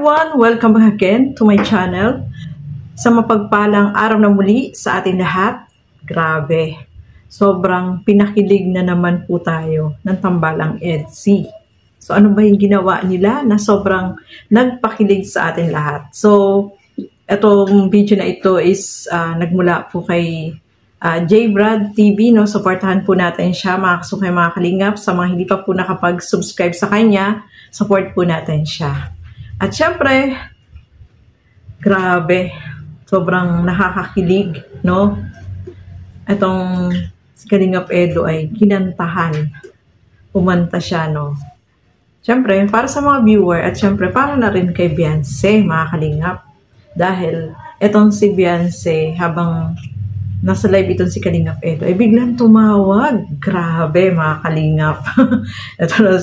everyone! Welcome back again to my channel. Sa mapagpalang araw na muli sa ating lahat. Grabe, sobrang pinakilig na naman po tayo ng Tambalang EDSI. So ano ba yung ginawa nila na sobrang nagpakilig sa ating lahat? So itong video na ito is nagmula po kay J. Brad TV, no? Supportahan po natin siya, mga kasukay, mga kalingap. Sa mga hindi pa po nakapag-subscribe sa kanya, support po natin siya. At syempre, grabe, sobrang nakakakilig, no? Itong si Kalingap Edo ay kinantahan. Umanta siya, no? Syempre, para sa mga viewer at syempre para na rin kay Beyonce, mga kalingap. Dahil itong si Beyonce, habang nasa live itong si Kalingap Edo, ay biglang tumawag. Grabe, mga kalingap. Ito na,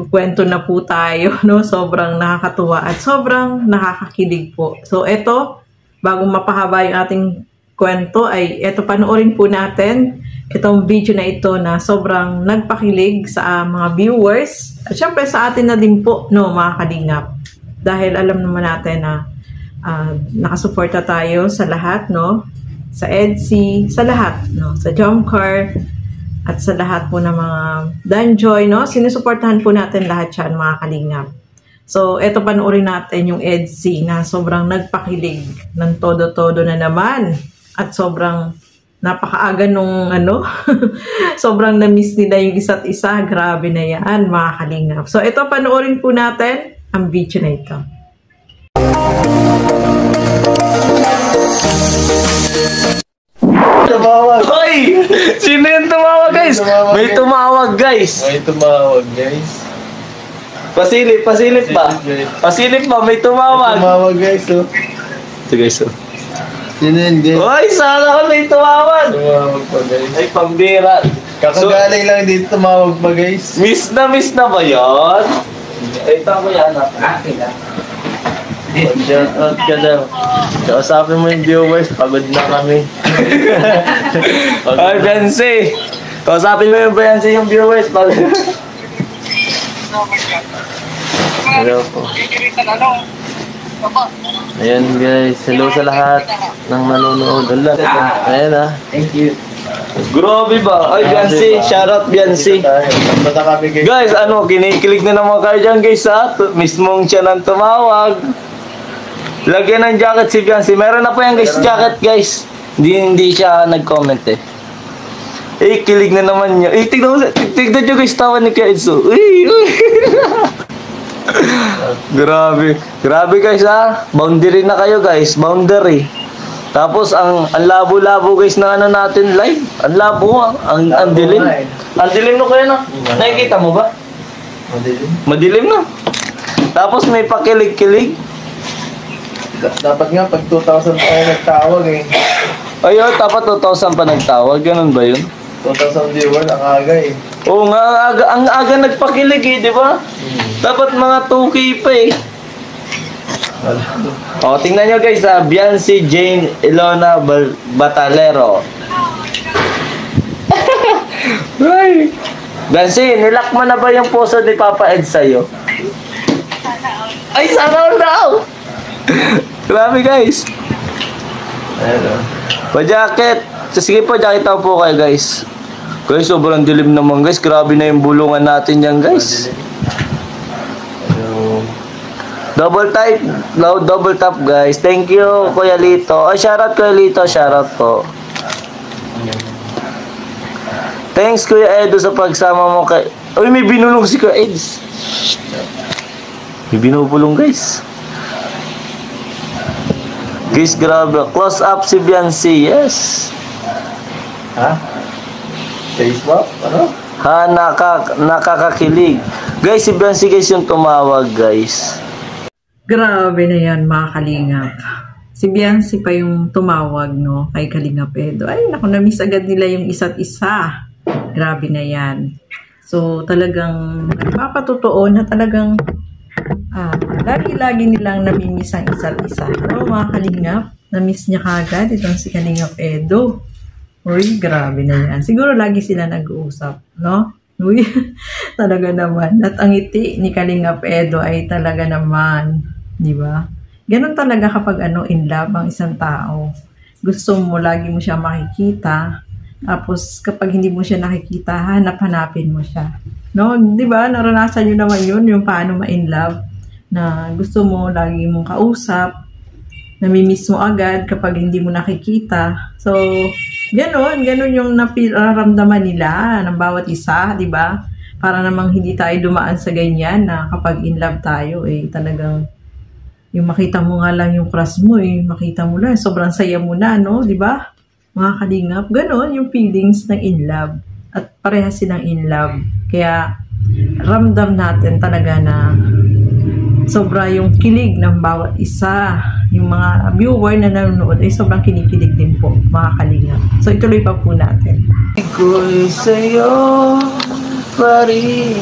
kwento na po tayo, no? Sobrang nakakatuwa at sobrang nakakakilig po. So, ito, bago mapahaba yung ating kwento, ay ito, panoorin po natin itong video na ito na sobrang nagpakilig sa mga viewers. At syempre sa atin na din po, no, mga kalingap. Dahil alam naman natin na nakasuporta tayo sa lahat, no? Sa EDSI, sa lahat, no? Sa Jomcar, at sa lahat po ng mga Danjoy, no? Sinusuportahan po natin lahat yan, mga kalingap. So, eto, panoorin natin yung EDSI na sobrang nagpakilig ng todo-todo na naman. At sobrang napakaaga nung ano, sobrang na-miss nila yung isa't isa. Grabe na yan, mga kalingap. So, eto, panoorin po natin ang video na ito. Tumawag. Hoy! Sino yung tumawag, guys? May tumawag, guys. May tumawag, guys. Pasilip ba? Pasilip ba? May tumawag. Tumawag, guys, oh. Ito, guys, oh. Sino yun, guys? Hoy! Sana ka may tumawag. Tumawag pa, guys. Ay, pambira. Kakagaling lang dito tumawag pa, guys. Miss na ba yun? Ay, tama yan, anak. Akin lang. Shout out ka daw. Kausapin mo yung viewers, pagod na kami. Ay, Beyonce. Kausapin mo yung Beyonce yung viewers. Pagod. Hello po. Ayan, guys. Hello sa lahat ng nanonood. Ayan, ah. Thank you. Grabe ba? Ay, Beyonce. Shoutout, Beyonce. Guys, ano, kinikilig na naman kayo dyan, guys, ha? Mismong siya nang tumawag. Lagyan ng jacket si Beyonce. Meron na po yan, guys, jacket, guys. Hindi siya nag-comment, eh. Eh, kilig na naman niya. Eh, tignan nyo, guys, tawa ni Kuya Edso. Uy, uy. Grabe. Grabe, guys, ha? Boundary na kayo, guys. Boundary. Tapos, ang labo-labo, guys, na ano natin live. Ang labo, ang dilim. Ang dilim no kaya na. Nakikita mo ba? Madilim. Madilim na. Tapos, may pakilig-kilig. Dapat nga, pag 2,000 pa kayo nagtawag, eh. Ayun, dapat 2,000 pa nagtawag. Ganun ba yun? 2,000 viewers, ang aga, eh. Oo nga, ang aga nagpakilig, eh, di ba? Dapat mga 2K pa, eh. O, tingnan nyo, guys, Beyonce Jane Ilona Batalero. Ay! Beyonce, nilock mo na ba yung puso ni Papa Ed sa'yo? Ay, sana all daw! Grabe, guys. Ayan, oh. Pa-jacket. Sige po, jacket ako po kayo, guys. Guys, sobrang dilim naman, guys. Grabe na yung bulungan natin yan, guys. Double tap, guys. Thank you, Kuya Lito. Oh, shoutout, Kuya Lito. Shoutout po. Thanks, Kuya Edo, sa pagsama mo kay... Uy, may binulong si Kuya Eds. May binubulong, guys. Guys, grabe. Close up si Beyonce. Yes. Ha? Facebook? Ano? Ha, nakakakilig. Guys, si Beyonce, guys, yung tumawag, guys. Grabe na yan, mga kalingap. Si Beyonce pa yung tumawag, no, kay Kalingap Edo. Ay, naku, na-miss agad nila yung isa't isa. Grabe na yan. So, talagang nagpapatotoo na talagang lagi-lagi nilang namimiss ang isa't isa. No, mga kalingap, na-miss niya kagad itong si Kalingap Edo. Uy, grabe na yan. Siguro lagi sila nag-uusap, no? Uy, talaga naman. At ang ngiti ni Kalingap Edo ay talaga naman Di ba? Ganun talaga kapag in love ang isang tao. Gusto mo, lagi mo siya makikita. Tapos, kapag hindi mo siya nakikita, hanap-hanapin mo siya. No? Di ba? Naranasan nyo naman yun, yung paano ma-in love. Na gusto mo, lagi mong kausap. Namimiss mo agad kapag hindi mo nakikita. So, ganun yung nararamdaman nila ng bawat isa, di ba? Para namang hindi tayo dumaan sa ganyan na kapag in love tayo, talagang yung makita mo nga lang yung crush mo, makita mo lang, sobrang saya mo na, no? Di ba? Mga kalingap, ganon yung feelings ng in love. At parehas silang in love. Kaya, ramdam natin talaga na sobra yung kilig ng bawat isa. Yung mga viewer na nanonood ay sobrang kinikilig din po, mga kalingap. So, ituloy pa po natin. Ako'y sa'yo pa rin.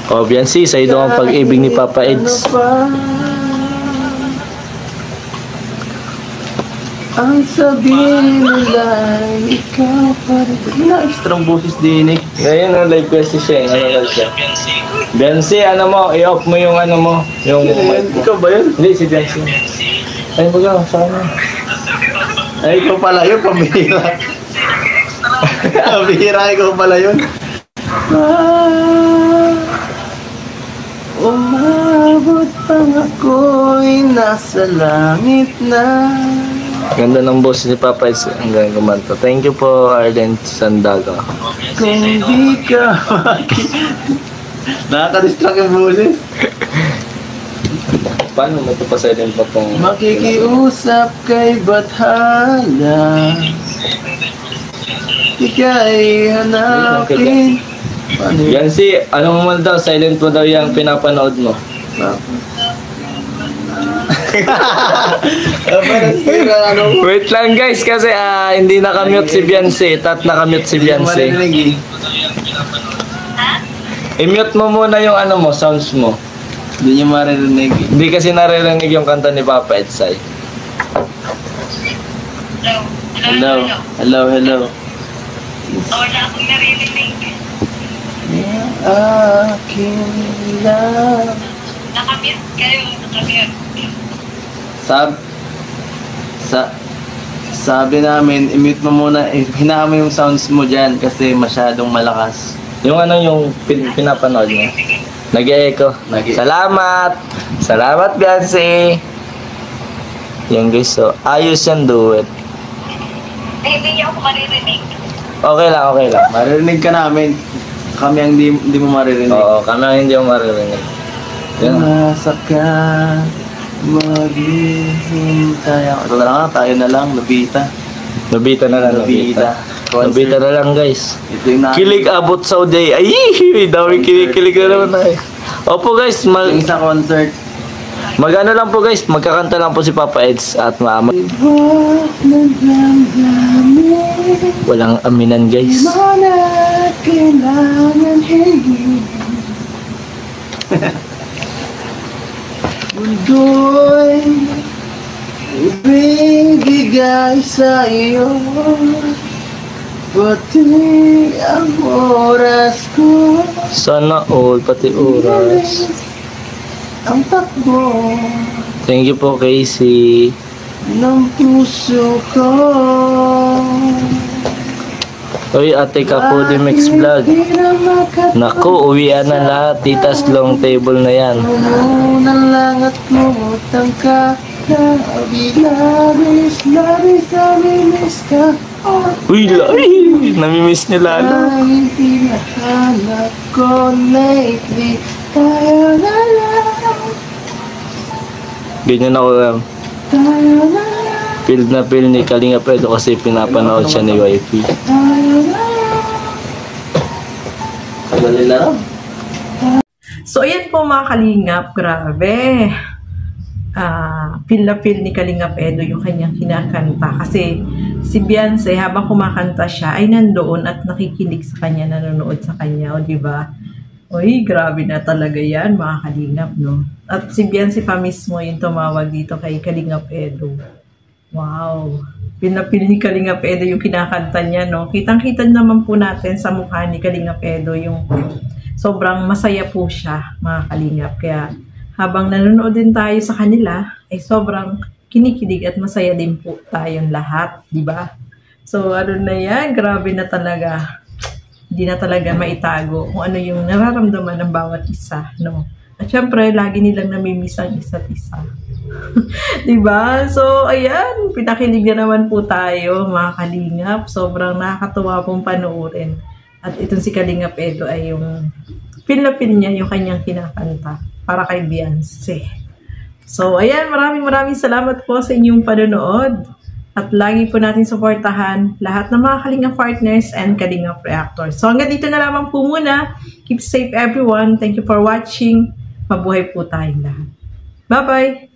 O, Biancy, sa'yo daw ang pag-ibig ni Papa Eds. Ang sabihin nila, ikaw pa rin. Hindi na extra boses din eh. Ngayon ang live question siya. Ano lang siya? Biancy, i-off mo yung yung... Ikaw ba yun? Hindi, si Biancy. Ay, baga, sana. Ay, ikaw pala yun, pamihira. Pamihira, ikaw pala yun. Umabot pang ako'y nasa langit na. Ganda ng boss ni Papa Eds hanggang kumanta. Thank you po, Arden Sandaga. Kung di ka nakaka-distract yung boses. Paano mo ito pa-silent pa pong... Makikiusap kay Bathala, ika'y hanapin. Yan si, anong mo daw, silent mo daw yung pinapanood mo. Wait lang guys, kasi hindi nakamute si Biancy. Nakamute si Biancy. I-mute mo muna yung sounds mo. Hindi niya maririnig. Hindi kasi naririnig yung kanta ni Papa Edsay. Hello. Wala akong naririnig. Aking love. Nakamute kayo, nakamute. Sabi namin, i-mute mo muna, hinaan mo yung sounds mo dyan kasi masyadong malakas. Yung yung pinapanood mo. Nag-e-echo. Salamat! Salamat, Biancy! Yan guys, so, ayos yan, duet. Hindi niyo ako maririnig. Okay lang. Maririnig ka namin. Kami ang di mo maririnig. Oo, kami ang hindi mo maririnig. Nasa ka, maghihintay ako. Ito na lang, tayo na lang, Lobita. Lobita na lang guys. Kilig abot sa day. Ay, dami kilig na naman tayo. Opo guys, sa concert. Magano lang po guys, magkakanta lang po si Papa Eds at walang aminan guys. Mundo'y ibigay sa iyo, pati ang oras ko. Sana all, pati oras. Ang takbo. Thank you po, Casey. Ng puso ko. Uy, ate Kapudi Mix Vlog. Naku, uwian na lahat. Titas long table na yan. Umunan lang at lumutang ka. Labis ka. Uy, namimiss niya lalo. Ay, hinahanap ko lately. Tayo na lang. Ganyan ako lang. Tayo na lang. Feel na feel ni Kalinga Pedro kasi pinapanood siya ni Wifey. Tagali na lang. So, ayan po mga Kalingap. Grabe. Feel na feel ni Kalingap Edo yung kanyang kinakanta. Kasi si Biancy, habang kumakanta siya, ay nandoon at nakikinig sa kanya, nanonood sa kanya. O, diba? Uy, grabe na talaga yan, mga Kalingap, no? At si Biancy pa mismo yung tumawag dito kay Kalingap Edo. Wow. Pinapil ni Kalingap Edo yung kinakanta niya, no? Kitang-kita naman po natin sa mukha ni Kalingap Edo yung sobrang masaya po siya, mga Kalingap. Kaya habang nanonood din tayo sa kanila, ay sobrang kinikilig at masaya din po tayong lahat, di ba? So, ano na yan, grabe na talaga. Hindi na talaga maitago kung ano yung nararamdaman ng bawat isa, no? At syempre, lagi nilang namimiss ang isa't isa. Diba? So, ayan, pinakilig na naman po tayo, mga kalingap. Sobrang nakakatuwa pong panoorin. At itong si Kalingap Edo ay yung feel na feel niya yung kanyang kinakanta para kay Beyonce. So, ayan, maraming salamat po sa inyong panonood. At lagi po natin suportahan lahat ng mga Kalingap partners and Kalingap reactors. So hanggang dito na lamang po muna. Keep safe everyone. Thank you for watching. Mabuhay po tayong lahat. Bye-bye!